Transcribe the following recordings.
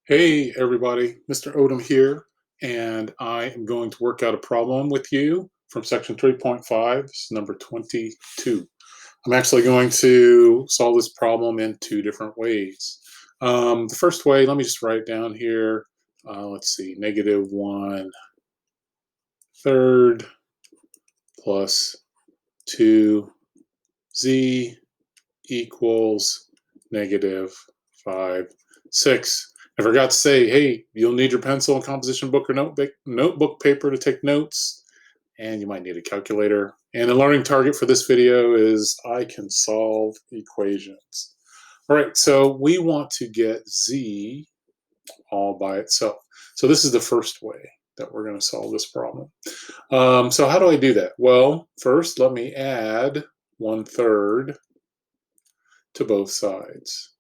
Hey everybody, Mr. Odom here, and I am going to work out a problem with you from section 3.5, number 22. I'm actually going to solve this problem in two different ways. The first way, let me just write down here, let's see, negative 1/3 plus 2z equals negative 5/6. I forgot to say, hey, you'll need your pencil and composition book or notebook paper to take notes, and you might need a calculator. And the learning target for this video is I can solve equations. All right, so we want to get z all by itself. So this is the first way that we're going to solve this problem. So how do I do that? Well, first let me add 1/3 to both sides.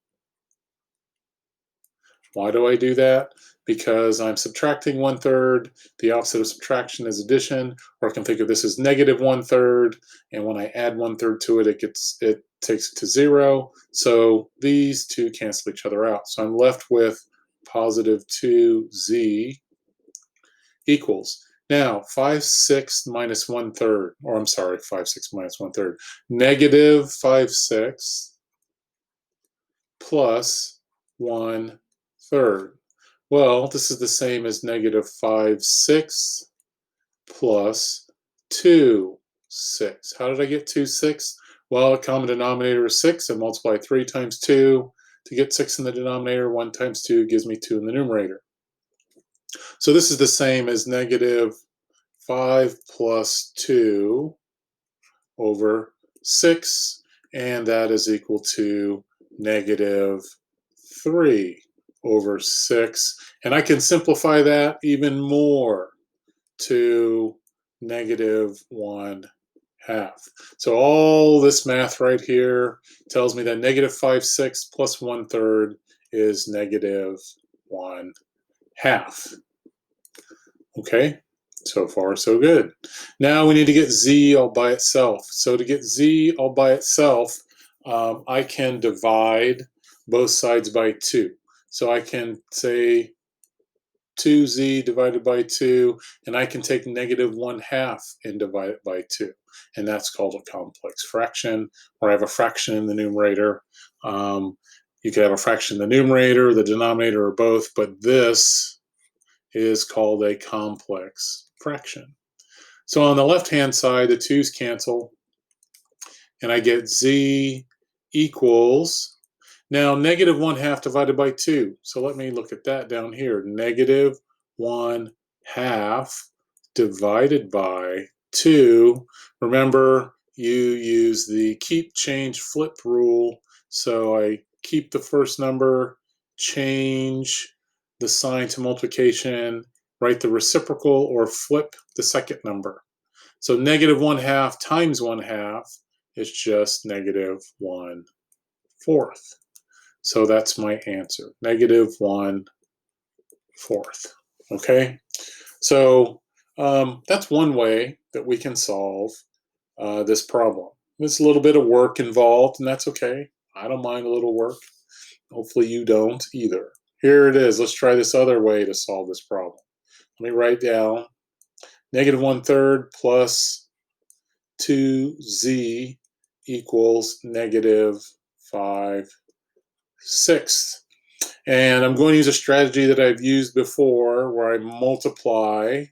Why do I do that? Because I'm subtracting 1/3. The opposite of subtraction is addition, or I can think of this as negative 1/3. And when I add 1/3 to it, it takes it to 0. So these two cancel each other out. So I'm left with positive 2z equals. Now 5/6 minus 1/3, or I'm sorry, 5/6 minus 1/3, negative 5/6 plus 1/3. Well, this is the same as negative 5/6 plus 2/6. How did I get 2/6? Well, a common denominator is 6. I multiply 3 times 2 to get 6 in the denominator. 1 times 2 gives me 2 in the numerator. So this is the same as negative 5 plus 2 over 6, and that is equal to negative 3 over 6. And I can simplify that even more to negative 1/2. So all this math right here tells me that negative 5/6 plus 1/3 is negative 1/2. Okay, so far so good. Now we need to get z all by itself. So to get z all by itself, I can divide both sides by 2. So I can say 2z divided by 2, and I can take negative 1/2 and divide it by 2. And that's called a complex fraction, or I have a fraction in the numerator. You could have a fraction in the numerator, the denominator, or both, but this is called a complex fraction. So on the left-hand side, the 2's cancel, and I get z equals, now negative 1/2 divided by 2. So let me look at that down here. Negative 1/2 divided by 2. Remember, you use the keep, change, flip rule. So I keep the first number, change the sign to multiplication, write the reciprocal, or flip the second number. So negative 1/2 times 1/2 is just negative 1/4. So that's my answer, negative 1/4. Okay, so that's one way that we can solve this problem. There's a little bit of work involved, and that's okay. I don't mind a little work. Hopefully you don't either. Here it is. Let's try this other way to solve this problem. Let me write down negative 1/3 plus 2z equals negative 5/6. And I'm going to use a strategy that I've used before where I multiply. I'm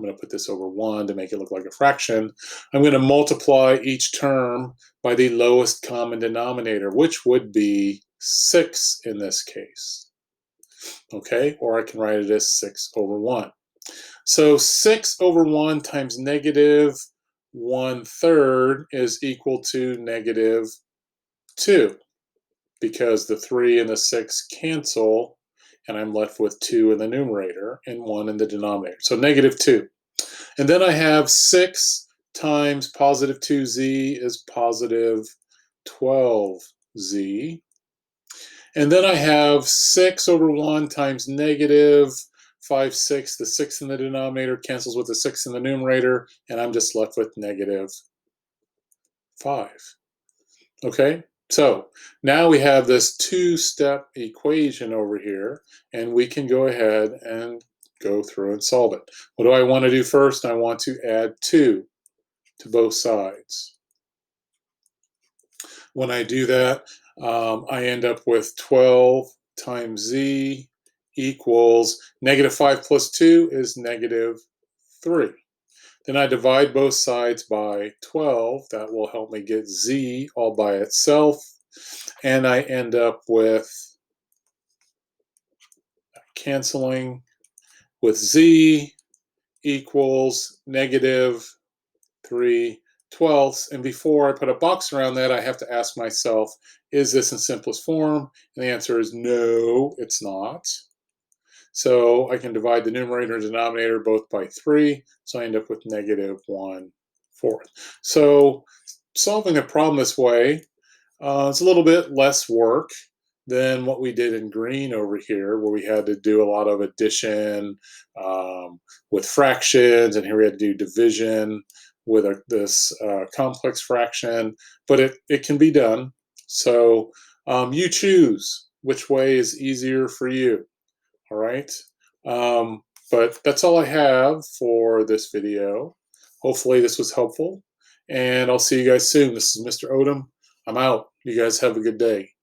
going to put this over 1 to make it look like a fraction. I'm going to multiply each term by the lowest common denominator, which would be 6 in this case. Okay, or I can write it as 6 over 1. So 6 over 1 times negative 1/3 is equal to negative 2, because the 3 and the 6 cancel, and I'm left with 2 in the numerator and 1 in the denominator. So negative 2. And then I have 6 times positive 2z is positive 12z. And then I have 6 over 1 times negative 5/6. The 6 in the denominator cancels with the 6 in the numerator, and I'm just left with negative 5. Okay, So now we have this two-step equation over here, and we can go ahead and go through and solve it. What do I want to do first? I want to add 2 to both sides. When I do that, I end up with 12 times z equals -5 plus 2 is -3. Then I divide both sides by 12. That will help me get z all by itself. And I end up with canceling with z equals -3/12. And before I put a box around that, I have to ask myself, is this in simplest form? And the answer is no, it's not. So I can divide the numerator and denominator both by 3, so I end up with -1/4. So solving a problem this way, it's a little bit less work than what we did in green over here, where we had to do a lot of addition with fractions, and here we had to do division with this complex fraction, but it can be done. So you choose which way is easier for you. All right. Um, but that's all I have for this video. Hopefully this was helpful, and I'll see you guys soon. This is Mr. Odom. I'm out. You guys have a good day.